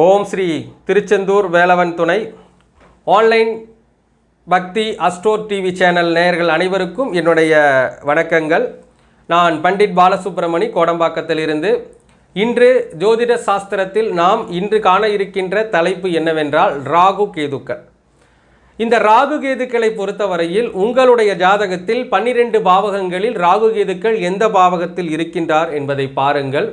ஓம் ஸ்ரீ திருச்செந்தூர் வேலவன் துணை ஆன்லைன் பக்தி astro TV channel நேயர்கள் அனைவருக்கும் என்னுடைய வணக்கங்கள். நான் பண்டிட் பாலசுப்ரமணி கோடம்பாக்கத்திலிருந்து. இன்று ஜோதிட சாஸ்திரத்தில் நாம் இன்று காண இருக்கின்ற தலைப்பு என்னவென்றால் ராகு கேதுக்கள். இந்த ராகு கேதுக்களை பொறுத்தவரையில் உங்களுடைய ஜாதகத்தில் 12 பாவகங்களில் ராகு கேதுக்கள் எந்த பாவகத்தில் இருக்கின்றார் என்பதை பாருங்கள்.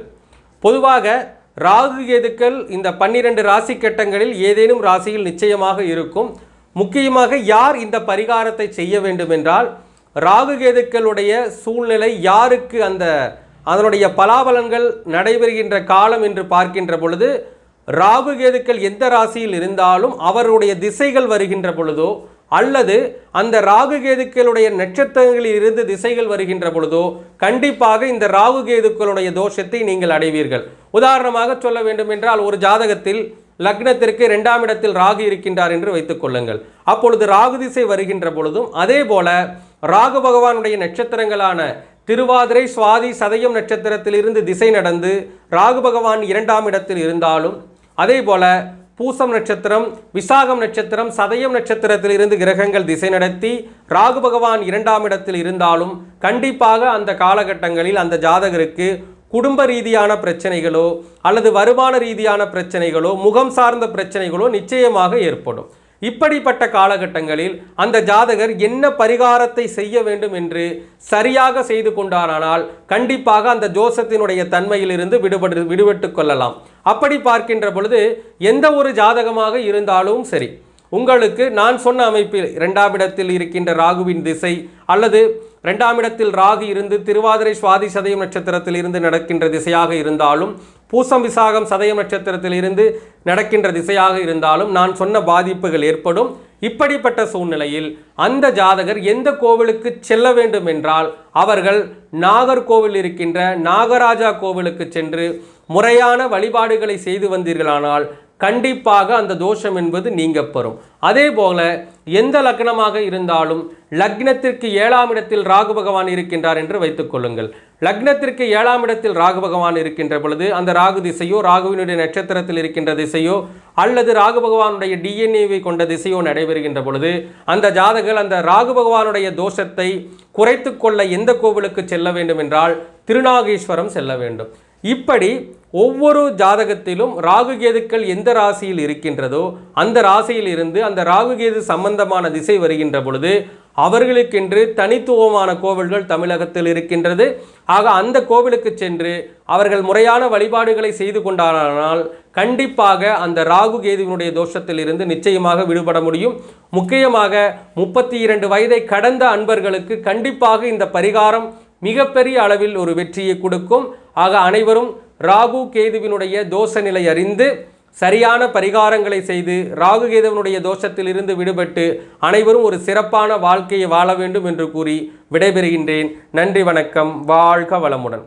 பொதுவாக ராகு கேதுக்கள் இந்த 12 ராசி கட்டங்களில் ஏதேனும் ராசியில் நிச்சயமாக இருக்கும். முக்கியமாக யார் இந்த பரிகாரத்தை செய்ய வேண்டும் என்றால், ராகு கேதுக்களுடைய சூழ்நிலை யாருக்கு அதனுடைய பலாபலன்கள் நடைபெறுகின்ற காலம் என்று பார்க்கின்ற பொழுது, ராகு கேதுக்கள் எந்த ராசியில் இருந்தாலும் அவருடைய திசைகள் வருகின்ற பொழுதோ அல்லது அந்த ராகு கேதுக்களுடைய நட்சத்திரங்களில் இருந்து திசைகள் வருகின்ற பொழுதோ கண்டிப்பாக இந்த ராகு கேதுக்களுடைய தோஷத்தை நீங்கள் அடைவீர்கள். உதாரணமாக சொல்ல வேண்டும் என்றால், ஒரு ஜாதகத்தில் லக்னத்திற்கு 2ஆம் இடத்தில் ராகு இருக்கின்றார் என்று வைத்துக் கொள்ளுங்கள். அப்பொழுது ராகு திசை வருகின்ற பொழுதும் அதே போல ராகு பகவானுடைய நட்சத்திரங்களான திருவாதிரை, சுவாதி, சதயம் நட்சத்திரத்திலிருந்து திசை நடந்து ராகு பகவான் 2ஆம் இடத்தில் இருந்தாலும், அதே போல பூசம் நட்சத்திரம், விசாகம் நட்சத்திரம், சதயம் நட்சத்திரத்தில் இருந்து கிரகங்கள் திசை நடத்தி ராகு பகவான் 2ஆம் இடத்தில் இருந்தாலும் கண்டிப்பாக அந்த காலகட்டங்களில் அந்த ஜாதகருக்கு குடும்ப ரீதியான பிரச்சனைகளோ அல்லது வருமான ரீதியான பிரச்சனைகளோ முகம் சார்ந்த பிரச்சனைகளோ நிச்சயமாக ஏற்படும். இப்படிப்பட்ட காலகட்டங்களில் அந்த ஜாதகர் என்ன பரிகாரத்தை செய்ய வேண்டும் என்று சரியாக செய்து கொண்டாரானால் கண்டிப்பாக அந்த ஜோசத்தினுடைய தன்மையிலிருந்து விடுபட்டு கொள்ளலாம். அப்படி பார்க்கின்ற பொழுது எந்த ஒரு ஜாதகமாக இருந்தாலும் சரி, உங்களுக்கு நான் சொன்ன அமைப்பில் 2ஆம் இடத்தில் இருக்கின்ற ராகுவின் திசை அல்லது 2ஆம் இடத்தில் ராகு இருந்து திருவாதிரை, சுவாதி, சதயம் நட்சத்திரத்தில் இருந்து நடக்கின்ற திசையாக இருந்தாலும், பூசம், விசாகம், சதயம் நட்சத்திரத்தில் இருந்து நடக்கின்ற திசையாக இருந்தாலும் நான் சொன்ன பாதிப்புகள் ஏற்படும். இப்படிப்பட்ட சூழ்நிலையில் அந்த ஜாதகர் எந்த கோவிலுக்கு செல்ல வேண்டும் என்றால், அவர்கள் நாகர்கோவில் இருக்கின்ற நாகராஜா கோவிலுக்கு சென்று முறையான வழிபாடுகளை செய்து வந்தீர்களானால் கண்டிப்பாக அந்த தோஷம் என்பது நீங்க பெறும். அதே போல எந்த லக்னமாக இருந்தாலும் லக்னத்திற்கு 7ஆம் இடத்தில் ராகு பகவான் இருக்கின்றார் என்று வைத்துக் கொள்ளுங்கள். லக்னத்திற்கு 7ஆம் இடத்தில் ராகு பகவான் இருக்கின்ற பொழுது அந்த ராகு திசையோ, ராகுவினுடைய நட்சத்திரத்தில் இருக்கின்ற திசையோ அல்லது ராகு பகவானுடைய டிஎன்ஏவை கொண்ட திசையோ நடைபெறுகின்ற பொழுது அந்த ஜாதகர் அந்த ராகு பகவானுடைய தோஷத்தை குறைத்து கொள்ள எந்த கோவிலுக்கு செல்ல வேண்டும் என்றால் திருநாகேஸ்வரம் செல்ல வேண்டும். இப்படி ஒவ்வொரு ஜாதகத்திலும் ராகு கேதுக்கள் எந்த ராசியில் இருக்கின்றதோ அந்த ராசியில் இருந்து அந்த ராகு கேது சம்பந்தமான திசை வருகின்ற பொழுது அவர்களுக்கென்று தனித்துவமான கோவில்கள் தமிழகத்தில் இருக்கின்றது. ஆக அந்த கோவிலுக்கு சென்று அவர்கள் முறையான வழிபாடுகளை செய்து கொண்டானால் கண்டிப்பாக அந்த ராகு கேதுவினுடைய தோஷத்தில் இருந்து நிச்சயமாக விடுபட முடியும். முக்கியமாக 32 வயதை கடந்த அன்பர்களுக்கு கண்டிப்பாக இந்த பரிகாரம் மிகப்பெரிய அளவில் ஒரு வெற்றியை கொடுக்கும். ஆக அனைவரும் ராகு கேதுவினுடைய தோஷ நிலை அறிந்து சரியான பரிகாரங்களை செய்து ராகு கேதுவினுடைய தோஷத்தில் இருந்து விடுபட்டு அனைவரும் ஒரு சிறப்பான வாழ்க்கையை வாழ வேண்டும் என்று கூறி விடைபெறுகின்றேன். நன்றி, வணக்கம், வாழ்க வளமுடன்.